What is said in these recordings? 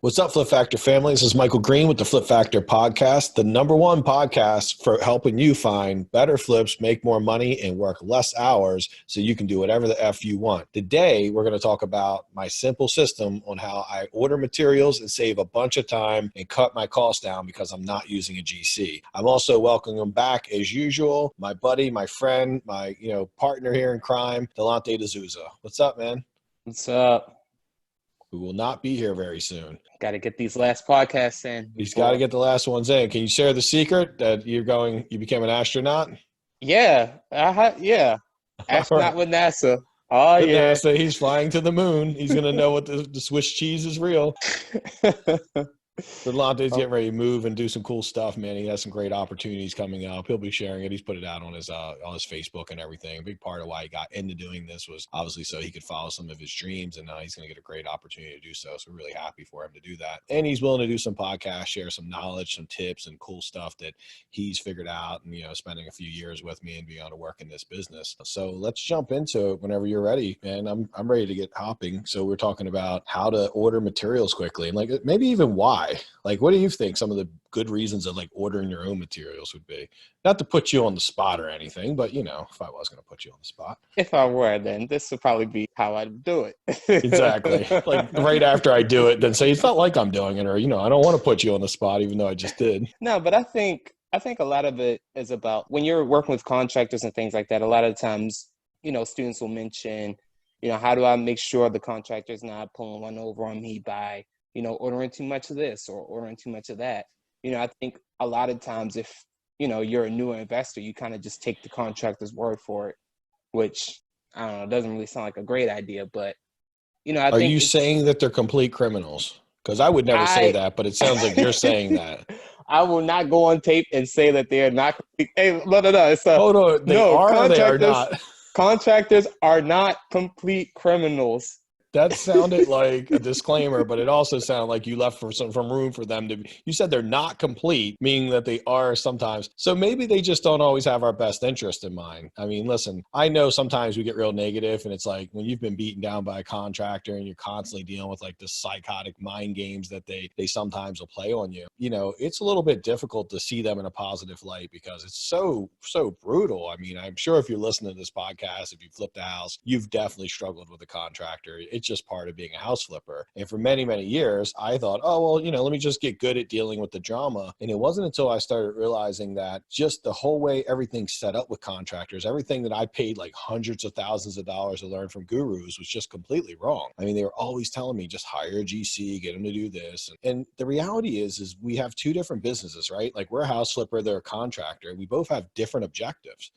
What's up, Flip Factor family? This is Michael Green with the Flip Factor podcast, the number one podcast for helping you find better flips, make more money, and work less hours so you can do whatever the F you want. Today, we're going to talk about my simple system on how I order materials and save a bunch of time and cut my costs down because I'm not using a GC. I'm also welcoming back, as usual, my buddy, my friend, my partner here in crime, Delante Desouza. What's up, man? What's up? Who will not be here very soon. Got to get these last podcasts in. He's got to get the last ones in. Can you share the secret that you became an astronaut? Yeah. Astronaut with NASA. Oh, With yeah. NASA, he's flying to the moon. He's going to know what the Swiss cheese is real. Delante's getting ready to move and do some cool stuff, man. He has some great opportunities coming up. He'll be sharing it. He's put it out on his Facebook and everything. A big part of why he got into doing this was obviously so he could follow some of his dreams, and now he's going to get a great opportunity to do so. So we're really happy for him to do that. And he's willing to do some podcasts, share some knowledge, some tips, and cool stuff that he's figured out, and spending a few years with me and being able to work in this business. So let's jump into it whenever you're ready, man. I'm ready to get hopping. So we're talking about how to order materials quickly, and maybe even why. What do you think some of the good reasons of ordering your own materials would be? Not to put you on the spot or anything, but if I was going to put you on the spot. If I were, then this would probably be how I'd do it. Exactly. Right after I do it, then say it's not like I'm doing it, or I don't want to put you on the spot even though I just did. No, but I think a lot of it is about when you're working with contractors and things like that. A lot of times, students will mention, how do I make sure the contractor's not pulling one over on me by ordering too much of this or ordering too much of that. I think a lot of times if, you're a newer investor, you kind of just take the contractor's word for it, which, I don't know, doesn't really sound like a great idea, but, I Are think you saying that they're complete criminals? Because I would never say that, but it sounds like you're saying that. I will not go on tape and say that they are not complete. Hey, no. Oh, no, they are or they are not? Contractors are not complete criminals. That sounded like a disclaimer, but it also sounded like you left from room for them to. You said they're not complete, meaning that they are sometimes. So maybe they just don't always have our best interest in mind. I mean, listen, I know sometimes we get real negative, and it's like when you've been beaten down by a contractor and you're constantly dealing with the psychotic mind games that they sometimes will play on you. It's a little bit difficult to see them in a positive light because it's so brutal. I mean, I'm sure if you're listening to this podcast, if you flipped a house, you've definitely struggled with a contractor. It's just part of being a house flipper. And for many, many years, I thought, oh, well, let me just get good at dealing with the drama. And it wasn't until I started realizing that just the whole way everything's set up with contractors, everything that I paid hundreds of thousands of dollars to learn from gurus was just completely wrong. I mean, they were always telling me, just hire a GC, get them to do this. And the reality is we have two different businesses, right? We're a house flipper, they're a contractor. We both have different objectives.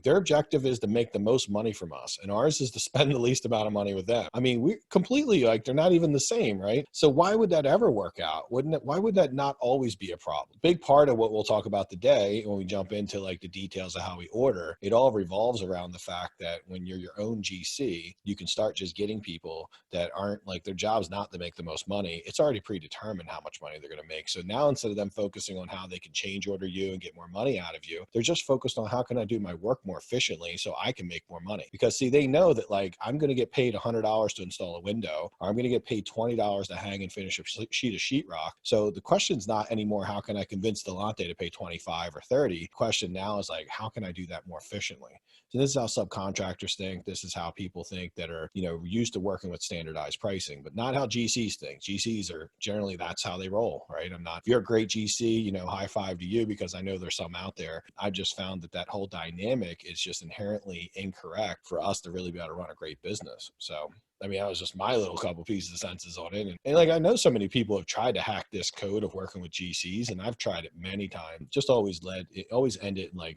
Their objective is to make the most money from us, and ours is to spend the least amount of money with them. I mean, we completely they're not even the same, right? So why would that ever work out? Why would that not always be a problem? Big part of what we'll talk about today when we jump into the details of how we order, it all revolves around the fact that when you're your own GC, you can start just getting people that aren't their job's not to make the most money. It's already predetermined how much money they're going to make. So now instead of them focusing on how they can change order you and get more money out of you, they're just focused on how can I do my work more efficiently so I can make more money. Because see, they know that I'm going to get paid $100 to install a window, or I'm going to get paid $20 to hang and finish a sheet of sheetrock. So the question's not anymore, how can I convince Delante to pay 25 or 30? The question now is how can I do that more efficiently? So this is how subcontractors think. This is how people think that are, used to working with standardized pricing, but not how GCs think. GCs are generally, that's how they roll, right? If you're a great GC, high five to you, because I know there's some out there. I just found that whole dynamic is just inherently incorrect for us to really be able to run a great business. So, I mean, that was just my little couple pieces of senses on it. And I know so many people have tried to hack this code of working with GCs, and I've tried it many times. Just always ended in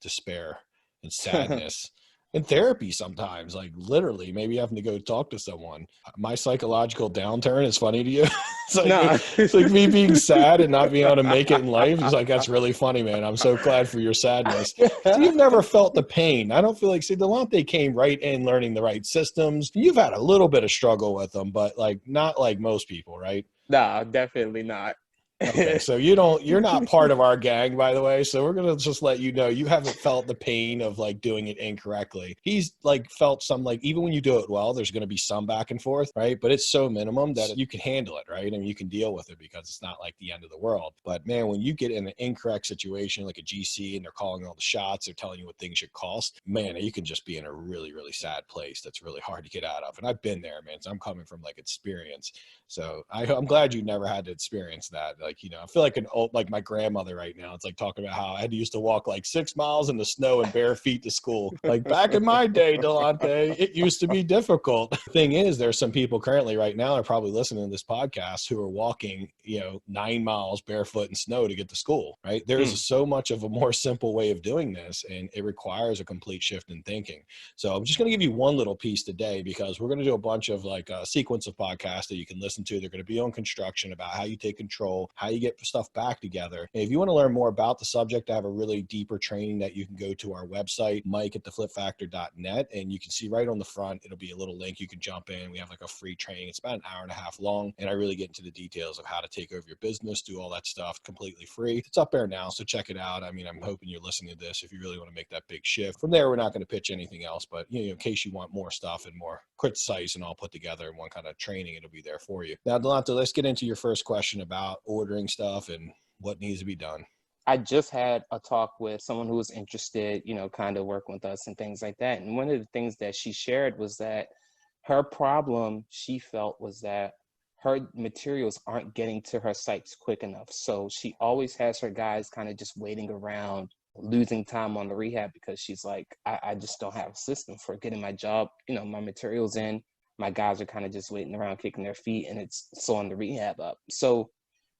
despair and sadness. In therapy sometimes, literally, maybe having to go talk to someone. My psychological downturn is funny to you. It's me being sad and not being able to make it in life. It's that's really funny, man. I'm so glad for your sadness. So you've never felt the pain. I don't feel Delante came right in learning the right systems. You've had a little bit of struggle with them, but not like most people, right? No, definitely not. Okay, so you're not part of our gang, by the way. So we're gonna just let you know you haven't felt the pain of like doing it incorrectly. He's like felt some, like, even when you do it well, there's gonna be some back and forth, right? But it's so minimum that you can handle it, right? I mean, you can deal with it because it's not like the end of the world. But man, when you get in an incorrect situation like a GC and they're calling all the shots, they're telling you what things should cost, man, you can just be in a really, really sad place that's really hard to get out of. And I've been there, man. So I'm coming from like experience. So I'm glad you never had to experience that. Like, I feel like an old, like my grandmother right now. It's like talking about how I had to used to walk like 6 miles in the snow and bare feet to school. Like back in my day, Delante, it used to be difficult. The thing is, there's some people currently right now are probably listening to this podcast who are walking, 9 miles barefoot in snow to get to school, right? There's so much of a more simple way of doing this, and it requires a complete shift in thinking. So I'm just going to give you one little piece today because we're going to do a bunch of like a sequence of podcasts that you can listen to. They're going to be on construction, about how you take control, how you get stuff back together. And if you want to learn more about the subject, I have a really deeper training that you can go to our website, mike@theflipfactor.net, and you can see right on the front, it'll be a little link you can jump in. We have like a free training. It's about an hour and a half long, and I really get into the details of how to take over your business, do all that stuff completely free. It's up there now, so check it out. I mean, I'm hoping you're listening to this if you really want to make that big shift. From there, we're not going to pitch anything else, but in case you want more stuff and more concise and all put together in one kind of training, it'll be there for you. Now, Delante, let's get into your first question about ordering stuff and what needs to be done. I just had a talk with someone who was interested, kind of working with us and things like that. And one of the things that she shared was that her problem, she felt, was that her materials aren't getting to her sites quick enough. So she always has her guys kind of just waiting around, losing time on the rehab, because she's like, I just don't have a system for getting my job, my materials in. My guys are kind of just waiting around, kicking their feet, and it's slowing the rehab up. So,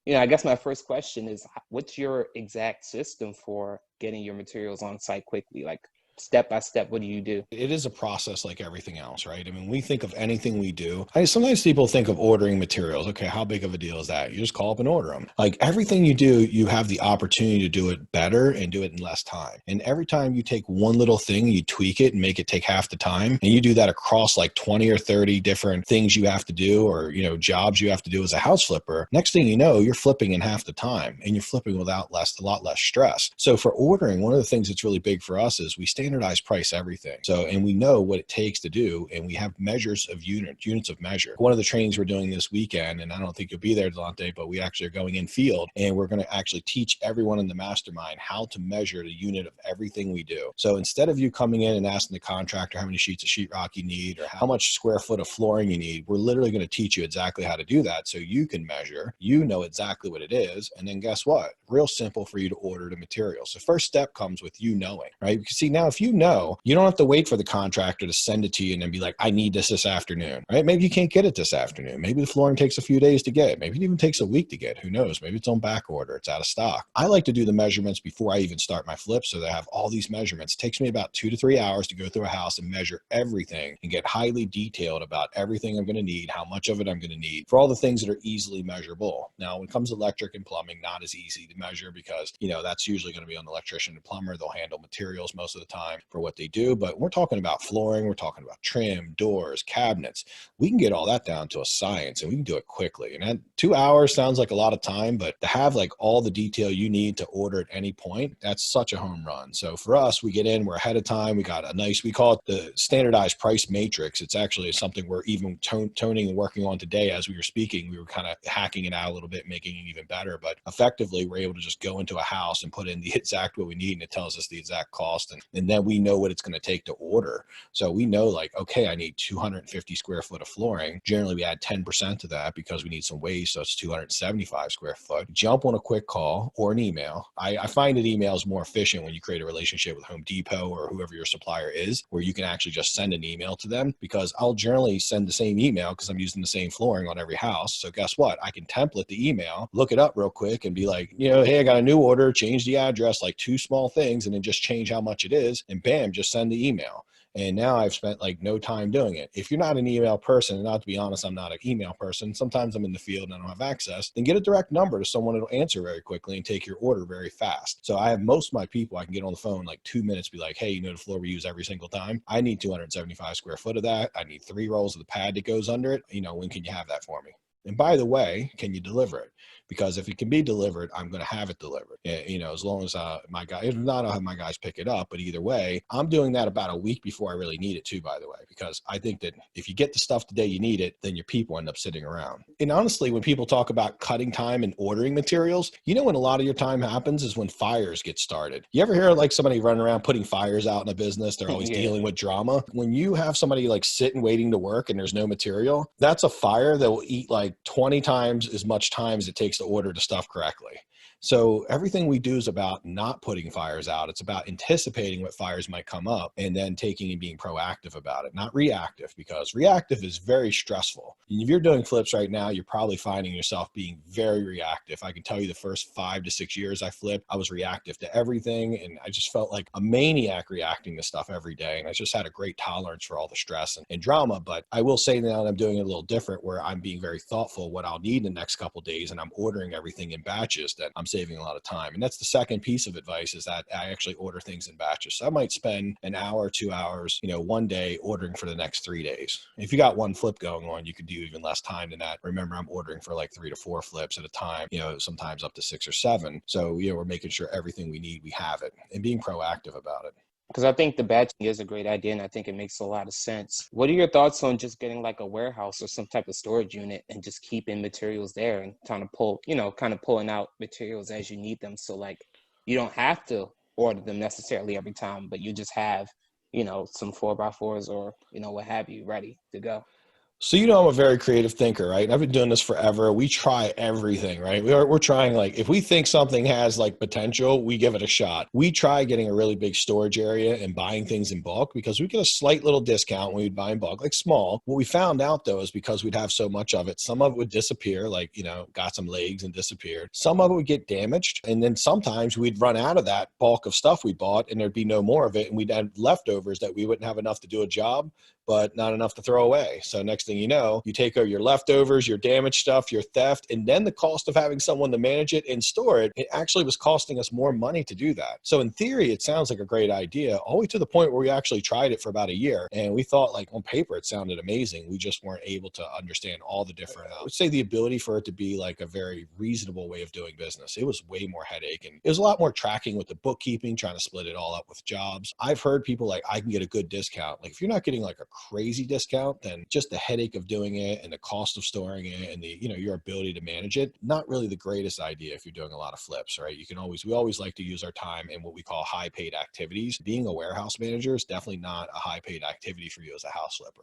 I guess my first question is, what's your exact system for getting your materials on site quickly? Like, step by step, what do you do? It is a process like everything else, right? I mean, we think of anything we do. Sometimes people think of ordering materials. Okay, how big of a deal is that? You just call up and order them. Like everything you do, you have the opportunity to do it better and do it in less time. And every time you take one little thing, you tweak it and make it take half the time. And you do that across like 20 or 30 different things you have to do, or, jobs you have to do as a house flipper. Next thing you know, you're flipping in half the time, and you're flipping without a lot less stress. So for ordering, one of the things that's really big for us is we standardize price everything. So, and we know what it takes to do, and we have measures of units of measure. One of the trainings we're doing this weekend, and I don't think you'll be there, Delante, but we actually are going in field, and we're going to actually teach everyone in the mastermind how to measure the unit of everything we do. So instead of you coming in and asking the contractor how many sheets of sheetrock you need or how much square foot of flooring you need, we're literally going to teach you exactly how to do that, so you can measure, know exactly what it is, and then guess what? Real simple for you to order the material. So first step comes with you knowing, right? Because see, now if you know, you don't have to wait for the contractor to send it to you and then be like, I need this afternoon, right? Maybe you can't get it this afternoon. Maybe the flooring takes a few days to get. Maybe it even takes a week to get. Who knows? Maybe it's on back order. It's out of stock. I like to do the measurements before I even start my flip, so that I have all these measurements. It takes me about 2 to 3 hours to go through a house and measure everything and get highly detailed about everything I'm going to need, how much of it I'm going to need, for all the things that are easily measurable. Now, when it comes to electric and plumbing, not as easy to measure because, that's usually going to be on the electrician and plumber. They'll handle materials most of the time for what they do. But we're talking about flooring, we're talking about trim, doors, cabinets. We can get all that down to a science, and we can do it quickly. And that 2 hours sounds like a lot of time, but to have like all the detail you need to order at any point, that's such a home run. So for us, we get in, we're ahead of time. We got a nice, we call it the standardized price matrix. It's actually something we're even toning and working on today. As we were speaking, we were kind of hacking it out a little bit, making it even better. But effectively, we're able to just go into a house and put in the exact what we need, and it tells us the exact cost. And then we know what it's going to take to order. So we know like, okay, I need 250 square foot of flooring. Generally, we add 10% to that because we need some waste. So it's 275 square foot. Jump on a quick call or an email. I find that email is more efficient when you create a relationship with Home Depot or whoever your supplier is, where you can actually just send an email to them, because I'll generally send the same email because I'm using the same flooring on every house. So guess what? I can template the email, look it up real quick and be like, hey, I got a new order, change the address, like 2 small things, and then just change how much it is, and bam, just send the email. And now I've spent like no time doing it. If you're not an email person, and not to be honest, I'm not an email person, sometimes I'm in the field and I don't have access, then get a direct number to someone that'll answer very quickly and take your order very fast. So I have most of my people, I can get on the phone like 2 minutes, be like, hey, the floor we use every single time, I need 275 square foot of that. I need 3 rolls of the pad that goes under it. When can you have that for me? And by the way, can you deliver it? Because if it can be delivered, I'm going to have it delivered. As long as my guy, if not, I'll have my guys pick it up. But either way, I'm doing that about a week before I really need it too, by the way, because I think that if you get the stuff the day you need it, then your people end up sitting around. And honestly, when people talk about cutting time and ordering materials, when a lot of your time happens is when fires get started. You ever hear like somebody running around putting fires out in a business? They're always Yeah. dealing with drama. When you have somebody like sitting waiting to work and there's no material, that's a fire that will eat like 20 times as much time as it takes to order the stuff correctly. So everything we do is about not putting fires out. It's about anticipating what fires might come up and then taking and being proactive about it, not reactive, because reactive is very stressful. And if you're doing flips right now, you're probably finding yourself being very reactive. I can tell you the first 5 to 6 years I flipped, I was reactive to everything. And I just felt like a maniac reacting to stuff every day. And I just had a great tolerance for all the stress and drama. But I will say now that I'm doing it a little different, where I'm being very thoughtful what I'll need in the next couple of days. And I'm ordering everything in batches, that I'm saving a lot of time. And that's the second piece of advice, is that I actually order things in batches. So I might spend an hour, 2 hours, one day ordering for the next 3 days. If you got one flip going on, you could do even less time than that. Remember, I'm ordering for like 3 to 4 flips at a time, sometimes up to 6 or 7. So, we're making sure everything we need, we have it, and being proactive about it. Because I think the batching is a great idea, and I think it makes a lot of sense. What are your thoughts on just getting like a warehouse or some type of storage unit and just keeping materials there and kind of pulling out materials as you need them? So like you don't have to order them necessarily every time, but you just have, some 4x4s or, what have you ready to go. So, I'm a very creative thinker, right? And I've been doing this forever. We try everything, right? We're trying, like, if we think something has like potential, we give it a shot. We try getting a really big storage area and buying things in bulk, because we get a slight little discount when we'd buy in bulk, like small. What we found out though is because we'd have so much of it, some of it would disappear, like, got some legs and disappeared. Some of it would get damaged. And then sometimes we'd run out of that bulk of stuff we bought and there'd be no more of it. And we'd have leftovers that we wouldn't have enough to do a job, but not enough to throw away. So next thing you know, you take your leftovers, your damaged stuff, your theft, and then the cost of having someone to manage it and store it, it actually was costing us more money to do that. So in theory, it sounds like a great idea, all the way to the point where we actually tried it for about a year. And we thought, like, on paper, it sounded amazing. We just weren't able to understand all the different, I would say, the ability for it to be like a very reasonable way of doing business. It was way more headache, and it was a lot more tracking with the bookkeeping, trying to split it all up with jobs. I've heard people like, I can get a good discount. Like, if you're not getting like a crazy discount, then just the headache of doing it and the cost of storing it and the your ability to manage it, not really the greatest idea if you're doing a lot of flips, right? We always like to use our time in what we call high paid activities. Being a warehouse manager is definitely not a high paid activity for you as a house flipper.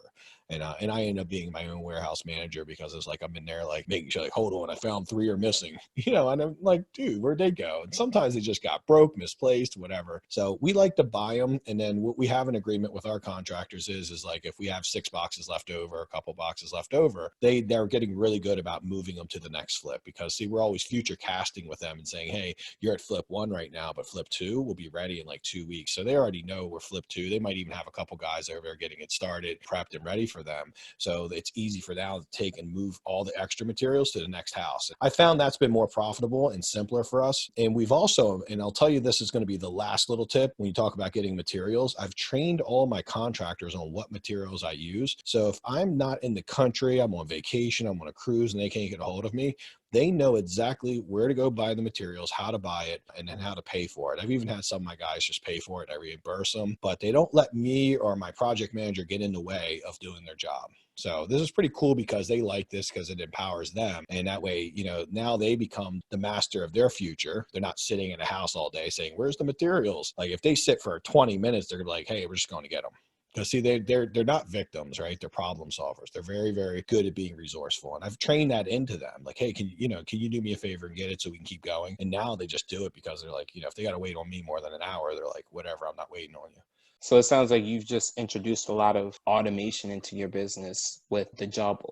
And I end up being my own warehouse manager, because it's like I'm in there like making sure, like, hold on, I found 3 are missing, and I'm like, dude, where'd they go? And sometimes they just got broke, misplaced, whatever. So we like to buy them, and then what we have an agreement with our contractors is like, if we have 6 boxes left over, a couple boxes left over, they're getting really good about moving them to the next flip, because see, we're always future casting with them and saying, hey, you're at flip 1 right now, but flip 2 will be ready in like 2 weeks. So they already know we're flip 2. They might even have a couple guys over there getting it started, prepped and ready for them. So it's easy for now to take and move all the extra materials to the next house. I found that's been more profitable and simpler for us. And we've also, and I'll tell you, this is going to be the last little tip when you talk about getting materials, I've trained all my contractors on what materials I use. So if I'm not in the country, I'm on vacation, I'm on a cruise, and they can't get a hold of me, they know exactly where to go buy the materials, how to buy it, and then how to pay for it. I've even had some of my guys just pay for it. I reimburse them, but they don't let me or my project manager get in the way of doing their job. So this is pretty cool, because they like this, because it empowers them. And that way, now they become the master of their future. They're not sitting in a house all day saying, where's the materials? Like, if they sit for 20 minutes, they're like, hey, we're just going to get them. Because see, they're not victims, right? They're problem solvers. They're very, very good at being resourceful. And I've trained that into them. Like, hey, can you do me a favor and get it so we can keep going? And now they just do it, because they're like, if they got to wait on me more than an hour, they're like, whatever, I'm not waiting on you. So it sounds like you've just introduced a lot of automation into your business with the job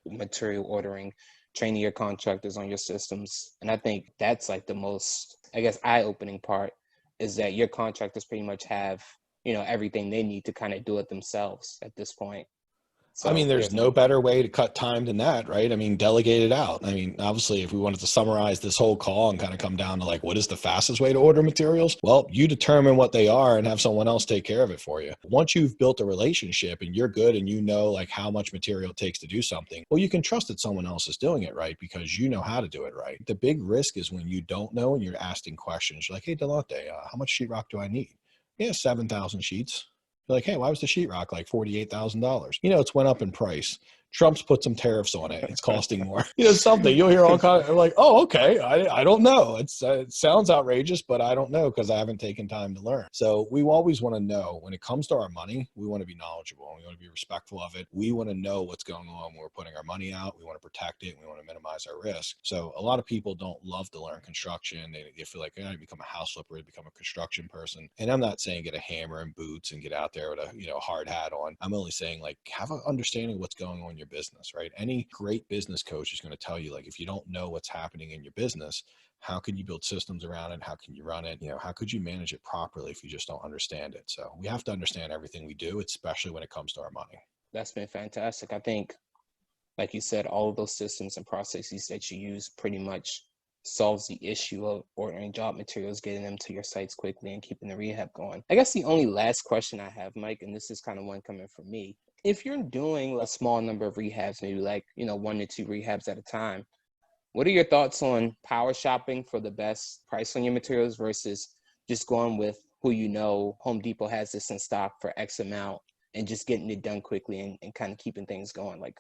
material ordering, training your contractors on your systems. And I think that's like the most, I guess, eye-opening part, is that your contractors pretty much have, everything they need to kind of do it themselves at this point. I mean, So there's there's no better way to cut time than that, right? I mean, delegate it out. I mean, obviously, if we wanted to summarize this whole call and kind of come down to like, what is the fastest way to order materials? Well, you determine what they are and have someone else take care of it for you. Once you've built a relationship and you're good and you know like how much material it takes to do something, well, you can trust that someone else is doing it right because you know how to do it right. The big risk is when you don't know and you're asking questions. You're like, hey, Delante, how much sheetrock do I need? Yeah, 7,000 sheets. You're like, hey, why was the sheetrock like $48,000? You know, it's went up in price. Trump's put some tariffs on it. It's costing more. You know, something you'll hear all kind of like, oh, okay. I don't know. It sounds outrageous, but I don't know because I haven't taken time to learn. So we always want to know when it comes to our money, we want to be knowledgeable. We want to be respectful of it. We want to know what's going on when we're putting our money out. We want to protect it. We want to minimize our risk. So a lot of people don't love to learn construction. They feel like, I become a house flipper, become a construction person. And I'm not saying get a hammer and boots and get out there with a hard hat on. I'm only saying like have an understanding of what's going on in your business, right? Any great business coach is going to tell you like if you don't know what's happening in your business, how can you build systems around it? How can you run it? How could you manage it properly if you just don't understand it? So we have to understand everything we do, especially when it comes to our money. That's been fantastic. I think, like you said, all of those systems and processes that you use pretty much solves the issue of ordering job materials, getting them to your sites quickly, and keeping the rehab going. I guess the only last question I have, Mike, and this is kind of one coming from me. If you're doing a small number of rehabs, maybe like, 1 to 2 rehabs at a time, what are your thoughts on power shopping for the best price on your materials versus just going with who Home Depot has this in stock for X amount and just getting it done quickly and kind of keeping things going? Like,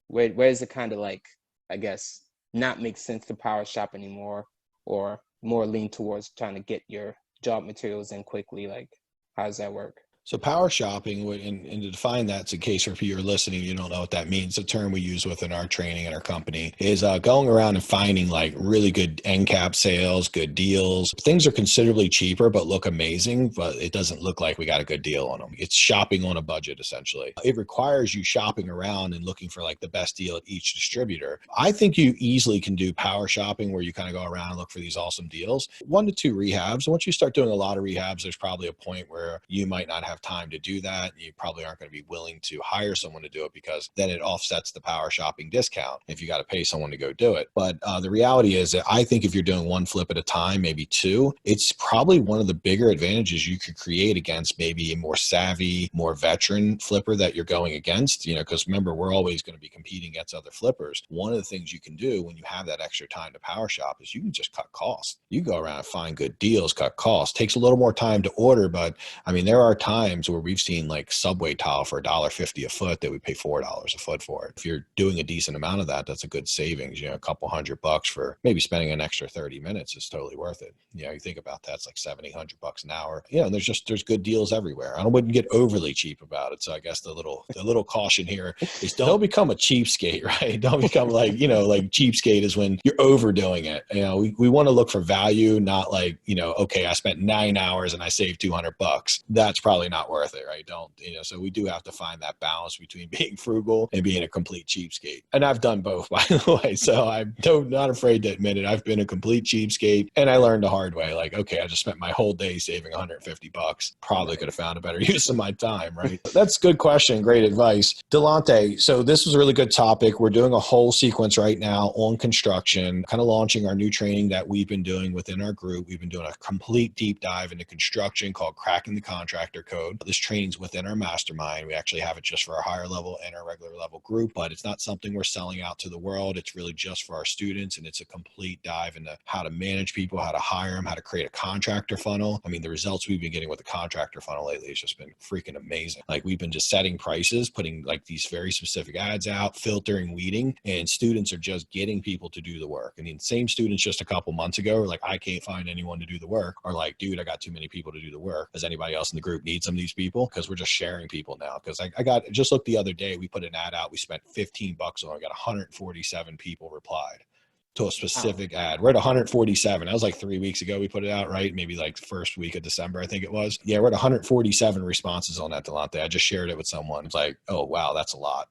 where is it kind of like, I guess, not make sense to power shop anymore, or more lean towards trying to get your job materials in quickly? Like, how does that work? So power shopping, and to define that, in case if you're listening, you don't know what that means. The term we use within our training and our company is going around and finding like really good end cap sales, good deals. Things are considerably cheaper, but look amazing, but it doesn't look like we got a good deal on them. It's shopping on a budget, essentially. It requires you shopping around and looking for like the best deal at each distributor. I think you easily can do power shopping where you kind of go around and look for these awesome deals. 1 to 2 rehabs. Once you start doing a lot of rehabs, there's probably a point where you might not have time to do that. You probably aren't going to be willing to hire someone to do it because then it offsets the power shopping discount if you got to pay someone to go do it. But the reality is that I think if you're doing 1 flip at a time, maybe 2, it's probably one of the bigger advantages you could create against maybe a more savvy, more veteran flipper that you're going against, because remember, we're always going to be competing against other flippers. One of the things you can do when you have that extra time to power shop is you can just cut costs. You go around and find good deals, cut costs. Takes a little more time to order, but I mean, there are times where we've seen like subway tile for $1.50 a foot that we pay $4 a foot for it. If you're doing a decent amount of that, that's a good savings. A couple $100 for maybe spending an extra 30 minutes is totally worth it. You think about that, it's like $70-$100 an hour. And there's good deals everywhere. I wouldn't get overly cheap about it. So I guess the little caution here is don't become a cheapskate, right? Don't become like cheapskate is when you're overdoing it. We want to look for value, not like, okay, I spent 9 hours and I saved $200. That's probably not worth it, right? So we do have to find that balance between being frugal and being a complete cheapskate. And I've done both, by the way. So I'm not afraid to admit it. I've been a complete cheapskate, and I learned the hard way. Like, okay, I just spent my whole day saving $150. Probably could have found a better use of my time, right? That's a good question. Great advice. Delante, so this was a really good topic. We're doing a whole sequence right now on construction, kind of launching our new training that we've been doing within our group. We've been doing a complete deep dive into construction called Cracking the Contractor Code. This training's within our mastermind. We actually have it just for our higher level and our regular level group, but it's not something we're selling out to the world. It's really just for our students, and it's a complete dive into how to manage people, how to hire them, how to create a contractor funnel. I mean, the results we've been getting with the contractor funnel lately has just been freaking amazing. Like, we've been just setting prices, putting like these very specific ads out, filtering, weeding, and students are just getting people to do the work. I mean, same students just a couple months ago were like, I can't find anyone to do the work, or like, dude, I got too many people to do the work. Does anybody else in the group need some of these people? Because we're just sharing people now. Because just looked the other day, we put an ad out, we spent $15 on it, got 147 people replied to a specific ad. We're at 147. That was like 3 weeks ago we put it out, right? Maybe like the first week of December, I think it was. Yeah, we're at 147 responses on that, Delante. I just shared it with someone. It's like, oh, wow, that's a lot.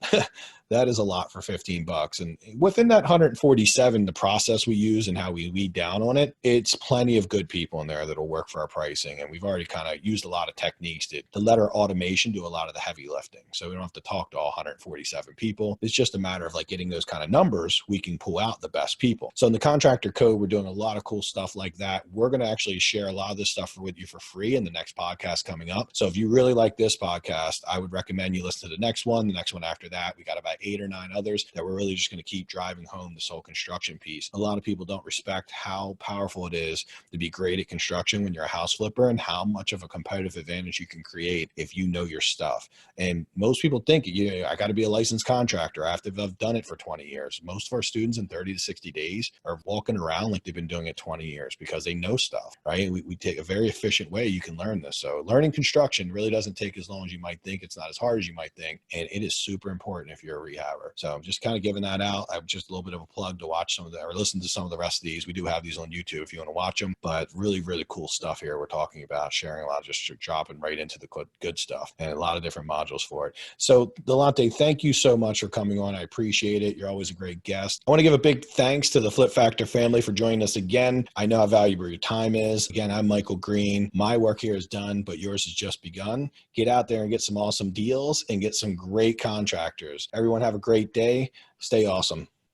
That is a lot for $15. And within that 147, the process we use and how we weed down on it, it's plenty of good people in there that'll work for our pricing. And we've already kind of used a lot of techniques to let our automation do a lot of the heavy lifting. So we don't have to talk to all 147 people. It's just a matter of like getting those kind of numbers. We can pull out the best people. So in the contractor code, we're doing a lot of cool stuff like that. We're going to actually share a lot of this stuff with you for free in the next podcast coming up. So if you really like this podcast, I would recommend you listen to the next one after that. We got about 8 or 9 others that we're really just going to keep driving home this whole construction piece. A lot of people don't respect how powerful it is to be great at construction when you're a house flipper, and how much of a competitive advantage you can create if you know your stuff. And most people think, I got to be a licensed contractor. I have to have done it for 20 years. Most of our students in 30 to 60 days are walking around like they've been doing it 20 years because they know stuff, right? We take a very efficient way you can learn this. So learning construction really doesn't take as long as you might think. It's not as hard as you might think. And it is super important if you're a rehabber. So I'm just kind of giving that out. I'm just a little bit of a plug to watch some of that or listen to some of the rest of these. We do have these on YouTube if you want to watch them, but really, really cool stuff here we're talking about, sharing a lot, just dropping right into the good stuff and a lot of different modules for it. So Delante, thank you so much for coming on. I appreciate it. You're always a great guest. I want to give a big thanks to the Flip Factor family for joining us again. I know how valuable your time is. Again, I'm Michael Green. My work here is done, but yours has just begun. Get out there and get some awesome deals and get some great contractors. Everyone have a great day. Stay awesome.